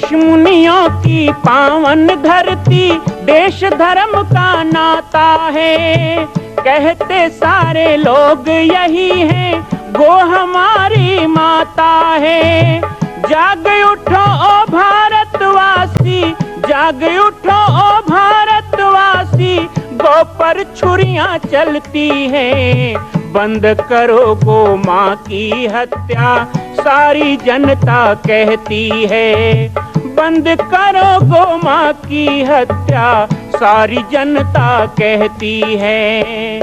ऋषि मुनियों की पावन धरती, देश धर्म का नाता है। कहते सारे लोग यही हैं, गो हमारी माता है। जाग उठो ओ भारतवासी, जाग उठो ओ भारतवासी, गो पर छुरियां चलती हैं। बंद करो गो माँ की हत्या, सारी जनता कहती है। बंद करो गो माँ की हत्या, सारी जनता कहती है।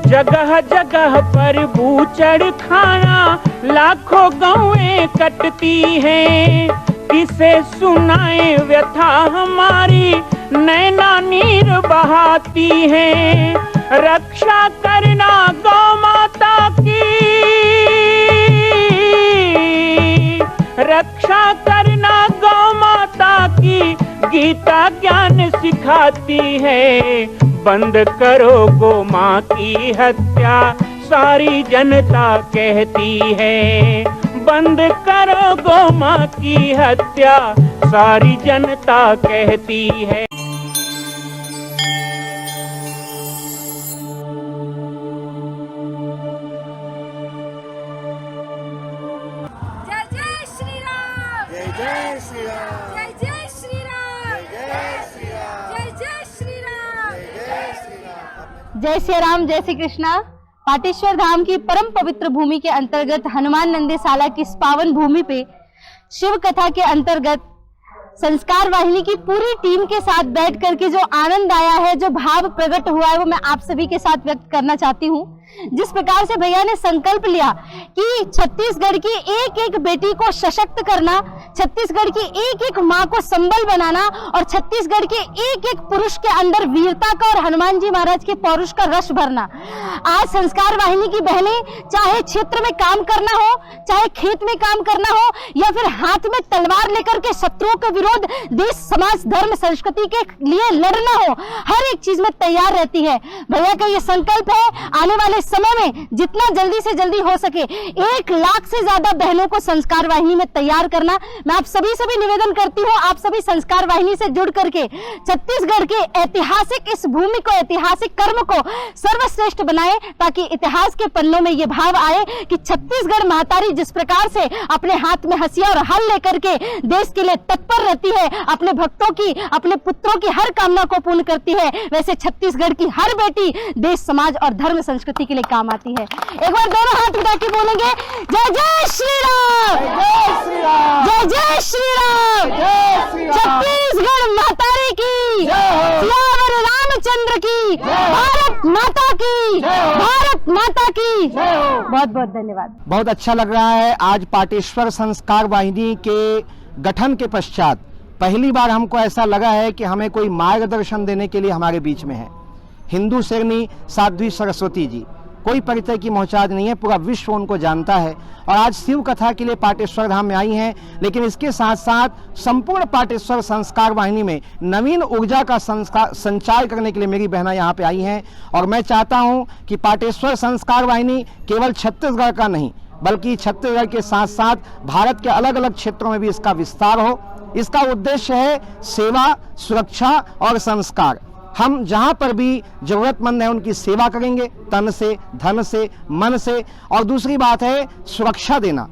जगह जगह पर बूचड़ खाना, लाखों गौएं कटती हैं। किसे सुनाए व्यथा हमारी, नैना नीर बहाती हैं। रक्षा करना गौ माता की, रक्षा करना गौ माता की, गीता ज्ञान सिखाती है। बंद करो गो माँ की हत्या, सारी जनता कहती है। बंद करो गो माँ की हत्या, सारी जनता कहती है। जय जय श्री राम, जय जय श्री राम, जय जय श्री राम, जय श्री राम, जय जय श्री राम, जय श्री राम। जय श्री राम, जय श्री कृष्णा। पाटेश्वर धाम की परम पवित्र भूमि के अंतर्गत हनुमान नंदेशाला की इस पावन भूमि पे शिव कथा के अंतर्गत संस्कार वाहिनी की पूरी टीम के साथ बैठ करके जो आनंद आया है, जो भाव प्रकट हुआ है, वो मैं आप सभी के साथ व्यक्त करना चाहती हूँ। जिस प्रकार से भैया ने संकल्प लिया कि छत्तीसगढ़ की एक एक बेटी को सशक्त करना, छत्तीसगढ़ की एक एक माँ को संबल बनाना और छत्तीसगढ़ के एक एक पुरुष के अंदर वीरता का और हनुमान जी महाराज के पौरुष का रस भरना। आज संस्कार वाहिनी की बहनें चाहे क्षेत्र में काम करना हो, चाहे खेत में काम करना हो, या फिर हाथ में तलवार लेकर के शत्रुओं के विरोध देश समाज धर्म संस्कृति के लिए लड़ना हो, हर एक चीज में तैयार रहती है। भैया का ये संकल्प है आने वाले समय में जितना जल्दी से जल्दी हो सके 1 लाख से ज्यादा बहनों को संस्कार वाहिनी में तैयार करना। मैं आप सभी से भी निवेदन करती हूँ, आप सभी संस्कार वाहिनी से जुड़ करके छत्तीसगढ़ के ऐतिहासिक इस भूमि को, ऐतिहासिक कर्म को सर्वश्रेष्ठ बनाए, ताकि इतिहास के पन्नों में यह भाव आए कि छत्तीसगढ़ महतारी जिस प्रकार से अपने हाथ में हंसिया और हल लेकर के देश के लिए तत्पर रहती है, अपने भक्तों की, अपने पुत्रों की हर कामना को पूर्ण करती है, वैसे छत्तीसगढ़ की हर बेटी देश समाज और धर्म संस्कृति के लिए काम आती है। एक बार दोनों हाथ उठा के बोलेंगे जय जय श्री राम, जय श्री राम, जय जय श्री राम, जय श्री राम। छत्तीसगढ़ मातारी की, सियावर रामचंद्र की, भारत माता की, भारत माता की। बहुत बहुत धन्यवाद। बहुत अच्छा लग रहा है। आज पाटेश्वर संस्कार वाहिनी के गठन के पश्चात पहली बार हमको ऐसा लगा है कि हमें कोई मार्गदर्शन देने के लिए हमारे बीच में है। हिंदू शेरनी साध्वी सरस्वती जी, कोई परिचय की मोहताज नहीं है, पूरा विश्व उनको जानता है। और आज शिव कथा के लिए पाटेश्वर धाम में आई हैं, लेकिन इसके साथ साथ संपूर्ण पाटेश्वर संस्कार वाहिनी में नवीन ऊर्जा का संचार करने के लिए मेरी बहना यहाँ पे आई हैं। और मैं चाहता हूँ कि पाटेश्वर संस्कार वाहिनी केवल छत्तीसगढ़ का नहीं, बल्कि छत्तीसगढ़ के साथ साथ भारत के अलग अलग क्षेत्रों में भी इसका विस्तार हो। इसका उद्देश्य है सेवा, सुरक्षा और संस्कार। हम जहाँ पर भी जरूरतमंद है उनकी सेवा करेंगे, तन से, धन से, मन से। और दूसरी बात है सुरक्षा देना,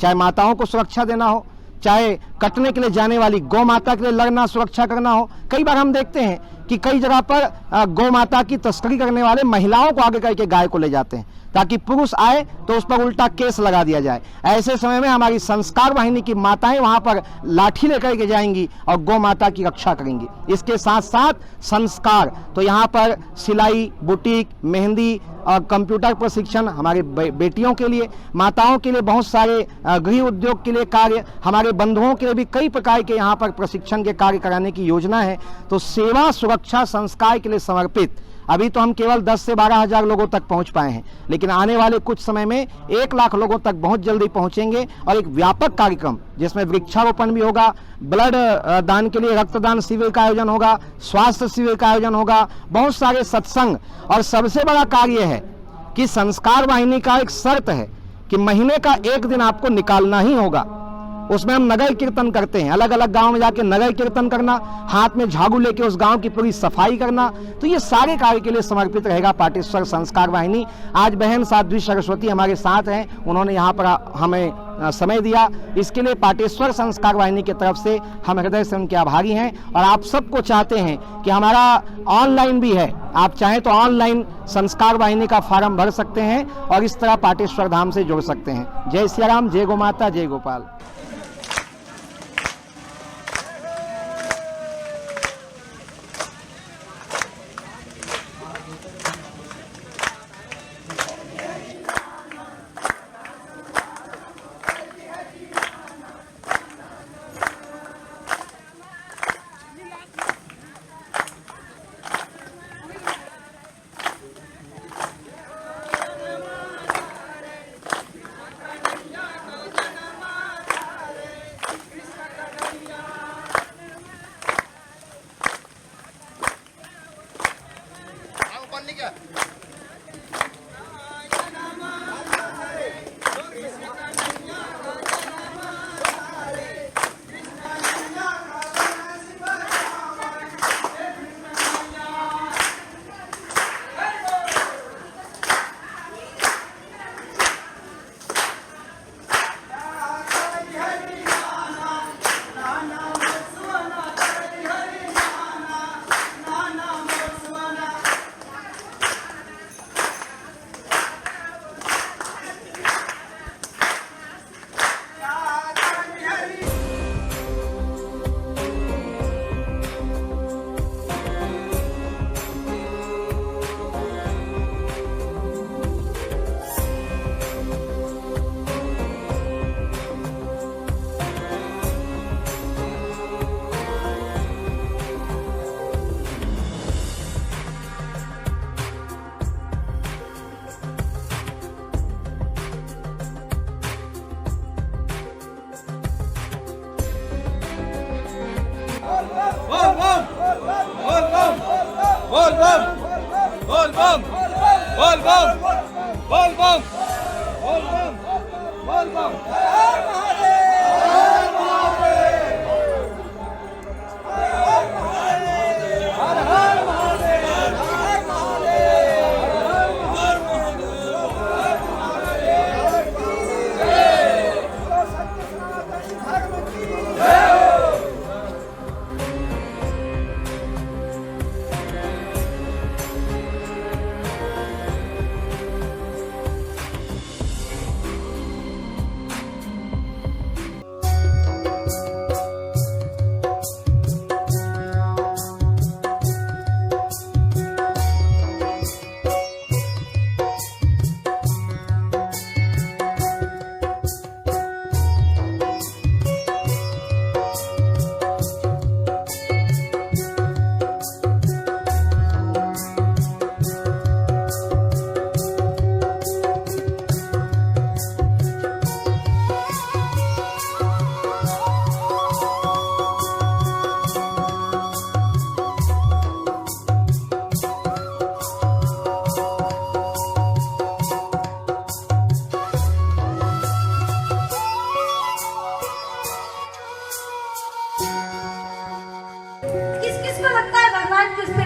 चाहे माताओं को सुरक्षा देना हो, चाहे कटने के लिए जाने वाली गौ माता के लिए लड़ना, सुरक्षा करना हो। कई बार हम देखते हैं कि कई जगह पर गौ माता की तस्करी करने वाले महिलाओं को आगे करके गाय को ले जाते हैं, ताकि पुरुष आए तो उस पर उल्टा केस लगा दिया जाए। ऐसे समय में हमारी संस्कार वाहिनी की माताएं वहां पर लाठी लेकर के जाएंगी और गौ माता की रक्षा करेंगी। इसके साथ साथ संस्कार, तो यहाँ पर सिलाई, बुटीक, मेहंदी और कंप्यूटर प्रशिक्षण हमारे बेटियों के लिए, माताओं के लिए बहुत सारे गृह उद्योग के लिए कार्य, हमारे बंधुओं के लिए भी कई प्रकार के यहाँ पर प्रशिक्षण के कार्य कराने की योजना है। तो सेवा, सुरक्षा, संस्कार के लिए समर्पित अभी तो हम केवल 10 से 12 हजार लोगों तक पहुंच पाए हैं, लेकिन आने वाले कुछ समय में 1 लाख लोगों तक बहुत जल्दी पहुंचेंगे और एक व्यापक कार्यक्रम जिसमें वृक्षारोपण भी होगा, ब्लड दान के लिए रक्तदान शिविर का आयोजन होगा, स्वास्थ्य शिविर का आयोजन होगा, बहुत सारे सत्संग, और सबसे बड़ा कार्य है कि संस्कार वाहिनी का एक शर्त है कि महीने का 1 दिन आपको निकालना ही होगा। उसमें हम नगर कीर्तन करते हैं, अलग अलग गांव में जाके नगर कीर्तन करना, हाथ में झाड़ू लेके उस गांव की पूरी सफाई करना, तो ये सारे कार्य के लिए समर्पित रहेगा पाटेश्वर संस्कार वाहिनी। आज बहन साध्वी सरस्वती हमारे साथ हैं, उन्होंने यहाँ पर हमें समय दिया, इसके लिए पाटेश्वर संस्कार वाहिनी की तरफ से हम हृदय से उनके आभारी हैं। और आप सबको चाहते हैं कि हमारा ऑनलाइन भी है, आप चाहें तो ऑनलाइन संस्कार वाहिनी का फॉर्म भर सकते हैं और इस तरह पाटेश्वर धाम से जुड़ सकते हैं। जय सिया राम, जय गौ माता, जय गोपाल।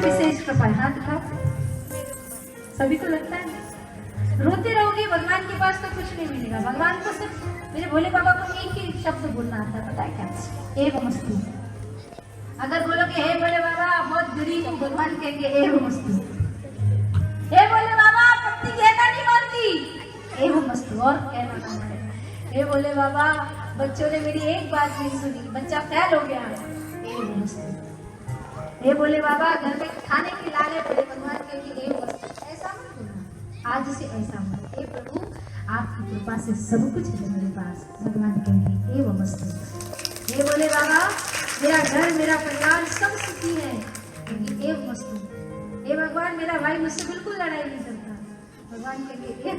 विशेष कृपा है, हाथ उठाओ। सभी को लगता है रोते रहोगे भगवान के पास तो कुछ नहीं मिलेगा। भगवान को सिर्फ मेरे भोले बाबा को एक ही शब्द बोलना आता है, पता है क्या? एवमस्तु। अगर बोलोगे हे भोले बाबा बहुत गरीब हूँ, भगवान कहेंगे एवमस्तु। हे भोले बाबा पत्नी कहना नहीं मानती, एवमस्तु। और कहना ना पड़ेगा हे भोले बाबा बच्चों ने मेरी एक बात नहीं सुनी, बच्चा फेल हो गया, एवमस्तु। हे भोले बाबा घर में खाने के लाले पड़े, भगवान कहेंगे एवमस्तु। ऐसा मत बोलना, आज से ऐसा मत। हे प्रभु आपकी कृपा से सब कुछ है मेरे पास, भगवान कहेंगे एवमस्तु। हे भोले बाबा मेरा घर मेरा परिवार सब सुखी है, एवमस्तु। हे भगवान मेरा भाई मुझसे बिल्कुल लड़ाई नहीं करता। भगवान कहेंगे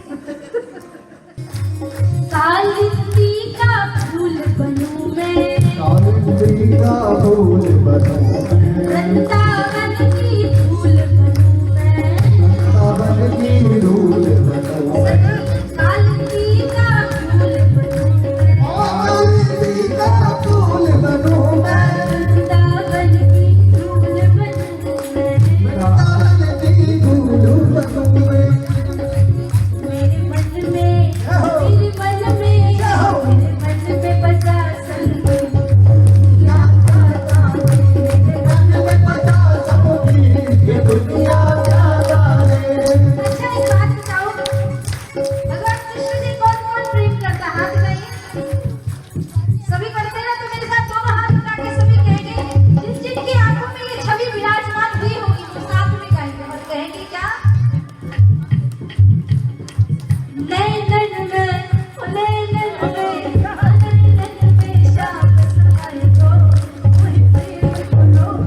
सावित्री का फूल बनूं मैं, सावित्री का फूल बनूं मैं, वृंदावन की फूल बनूं मैं, वृंदावन की धूल बनूं मैं, सावित्री का फूल बनूं मैं, सावित्री का फूल बनूं मैं, वृंदावन की फूल बनूं मैं, वृंदावन की धूल बनूं मैं। मेरे मन में बसा संगीत, क्या ये दुनिया क्या जाने। अच्छा एक बात बताओ, भगवान कृष्ण जी कौन कौन प्रेम करता? हाथ उठाइए। सभी करते हैं ना, तो मेरे साथ दोनों हाथ उठा के सभी कहेंगे, जिन जिनकी आंखों में ये छवि विराजमान हुई होगी वो साथ में गाएंगे और कहेंगे क्या? नैनन में, ओ नैनन में शाम समाए को, वही प्रेम को लोग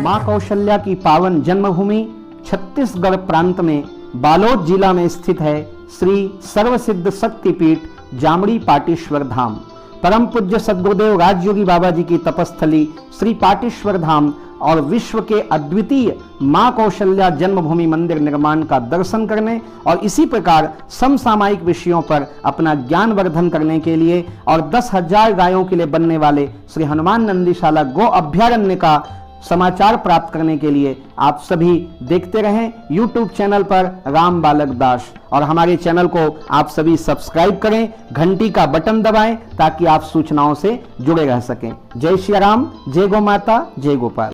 मां कौशल्या की पावन जन्मभूमि छत्तीसगढ़ प्रांत में बालोद जिला में स्थित है श्री सर्वसिद्ध शक्तिपीठ जामड़ी पाटेश्वर धाम। परम पूज्य सद्गुरुदेव राजयोगी बाबा जी की तपस्थली श्री पाटेश्वर धाम और विश्व के अद्वितीय मां कौशल्या जन्मभूमि मंदिर निर्माण का दर्शन करने और इसी प्रकार समसामयिक विषयों पर अपना ज्ञान वर्धन करने के लिए और 10,000 गायों के लिए बनने वाले श्री हनुमान नंदीशाला गो अभ्यारण्य का समाचार प्राप्त करने के लिए आप सभी देखते रहें YouTube चैनल पर राम बालक दास, और हमारे चैनल को आप सभी सब्सक्राइब करें, घंटी का बटन दबाएं ताकि आप सूचनाओं से जुड़े रह सकें। जय श्री राम, जय गौ माता, जय गोपाल।